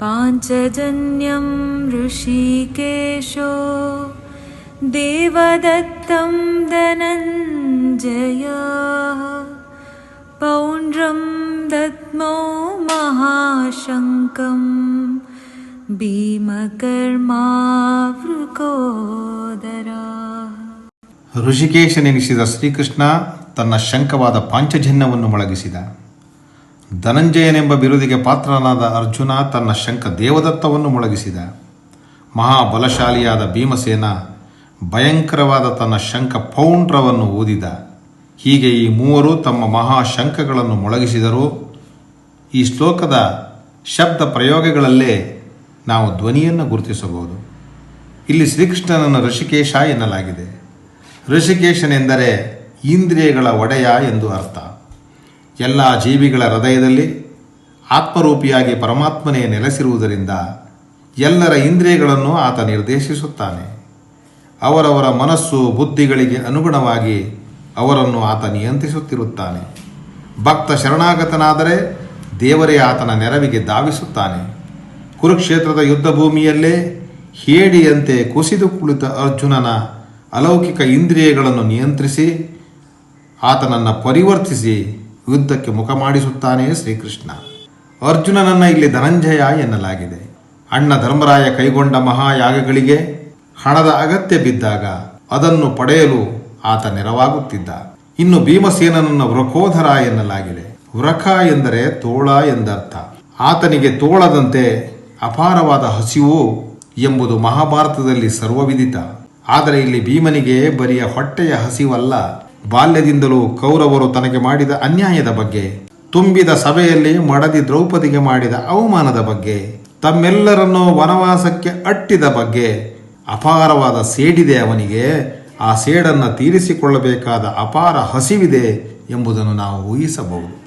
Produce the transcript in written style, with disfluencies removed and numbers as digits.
पाञ्चजन्यं ऋषिकेशो देवदत्तं धनञ्जया पौण्ड्रं दद्मौ महाशङ्कं ಭೀಮಕರ್ಮಾವೃಕೋದರ. ಋಷಿಕೇಶನೆನಿಸಿದ ಶ್ರೀಕೃಷ್ಣ ತನ್ನ ಶಂಖವಾದ ಪಾಂಚಜನ್ಯವನ್ನು ಮೊಳಗಿಸಿದ. ಧನಂಜಯನೆಂಬ ಬಿರುದಿಗೆ ಪಾತ್ರನಾದ ಅರ್ಜುನ ತನ್ನ ಶಂಖ ದೇವದತ್ತವನ್ನು ಮೊಳಗಿಸಿದ. ಮಹಾಬಲಶಾಲಿಯಾದ ಭೀಮಸೇನ ಭಯಂಕರವಾದ ತನ್ನ ಶಂಖ ಪೌಂಡ್ರವನ್ನು ಊದಿದ. ಹೀಗೆ ಈ ಮೂವರು ತಮ್ಮ ಮಹಾಶಂಖಗಳನ್ನು ಮೊಳಗಿಸಿದರು. ಈ ಶ್ಲೋಕದ ಶಬ್ದ ಪ್ರಯೋಗಗಳಲ್ಲೇ ನಾವು ಧ್ವನಿಯನ್ನು ಗುರುತಿಸಬಹುದು. ಇಲ್ಲಿ ಶ್ರೀಕೃಷ್ಣನನ್ನು ಋಷಿಕೇಶ ಎನ್ನಲಾಗಿದೆ. ಋಷಿಕೇಶನೆಂದರೆ ಇಂದ್ರಿಯಗಳ ಒಡೆಯ ಎಂದು ಅರ್ಥ. ಎಲ್ಲ ಜೀವಿಗಳ ಹೃದಯದಲ್ಲಿ ಆತ್ಮರೂಪಿಯಾಗಿ ಪರಮಾತ್ಮನೇ ನೆಲೆಸಿರುವುದರಿಂದ ಎಲ್ಲರ ಇಂದ್ರಿಯಗಳನ್ನು ಆತ ನಿರ್ದೇಶಿಸುತ್ತಾನೆ. ಅವರವರ ಮನಸ್ಸು ಬುದ್ಧಿಗಳಿಗೆ ಅನುಗುಣವಾಗಿ ಅವರನ್ನು ಆತ ನಿಯಂತ್ರಿಸುತ್ತಿರುತ್ತಾನೆ. ಭಕ್ತ ಶರಣಾಗತನಾದರೆ ದೇವರೇ ಆತನ ನೆರವಿಗೆ ಧಾವಿಸುತ್ತಾನೆ. ಕುರುಕ್ಷೇತ್ರದ ಯುದ್ಧ ಭೂಮಿಯಲ್ಲೇ ಹೇಡಿಯಂತೆ ಕುಸಿದು ಕುಳಿತ ಅರ್ಜುನನ ಅಲೌಕಿಕ ಇಂದ್ರಿಯಗಳನ್ನು ನಿಯಂತ್ರಿಸಿ ಆತನನ್ನು ಪರಿವರ್ತಿಸಿ ಯುದ್ಧಕ್ಕೆ ಮುಖ ಮಾಡಿಸುತ್ತಾನೆ ಶ್ರೀಕೃಷ್ಣ. ಅರ್ಜುನನನ್ನು ಇಲ್ಲಿ ಧನಂಜಯ ಎನ್ನಲಾಗಿದೆ. ಅಣ್ಣ ಧರ್ಮರಾಯ ಕೈಗೊಂಡ ಮಹಾಯಾಗಗಳಿಗೆ ಹಣದ ಅಗತ್ಯ ಬಿದ್ದಾಗ ಅದನ್ನು ಪಡೆಯಲು ಆತ ನೆರವಾಗುತ್ತಿದ್ದ. ಇನ್ನು ಭೀಮಸೇನನನ್ನು ವೃಕೋಧರ ಎನ್ನಲಾಗಿದೆ. ವೃಕ ಎಂದರೆ ತೋಳ ಎಂದರ್ಥ. ಆತನಿಗೆ ತೋಳದಂತೆ ಅಪಾರವಾದ ಹಸಿವು ಎಂಬುದು ಮಹಾಭಾರತದಲ್ಲಿ ಸರ್ವವಿದಿತ. ಆದರೆ ಇಲ್ಲಿ ಭೀಮನಿಗೆ ಬರಿಯ ಹೊಟ್ಟೆಯ ಹಸಿವಲ್ಲ, ಬಾಲ್ಯದಿಂದಲೂ ಕೌರವರು ತನಗೆ ಮಾಡಿದ ಅನ್ಯಾಯದ ಬಗ್ಗೆ, ತುಂಬಿದ ಸಭೆಯಲ್ಲಿ ಮಡದಿ ದ್ರೌಪದಿಗೆ ಮಾಡಿದ ಅವಮಾನದ ಬಗ್ಗೆ, ತಮ್ಮೆಲ್ಲರನ್ನೂ ವನವಾಸಕ್ಕೆ ಅಟ್ಟಿದ ಬಗ್ಗೆ ಅಪಾರವಾದ ಸೇಡಿದೆ ಅವನಿಗೆ. ಆ ಸೇಡನ್ನು ತೀರಿಸಿಕೊಳ್ಳಬೇಕಾದ ಅಪಾರ ಹಸಿವಿದೆ ಎಂಬುದನ್ನು ನಾವು ಊಹಿಸಬಹುದು.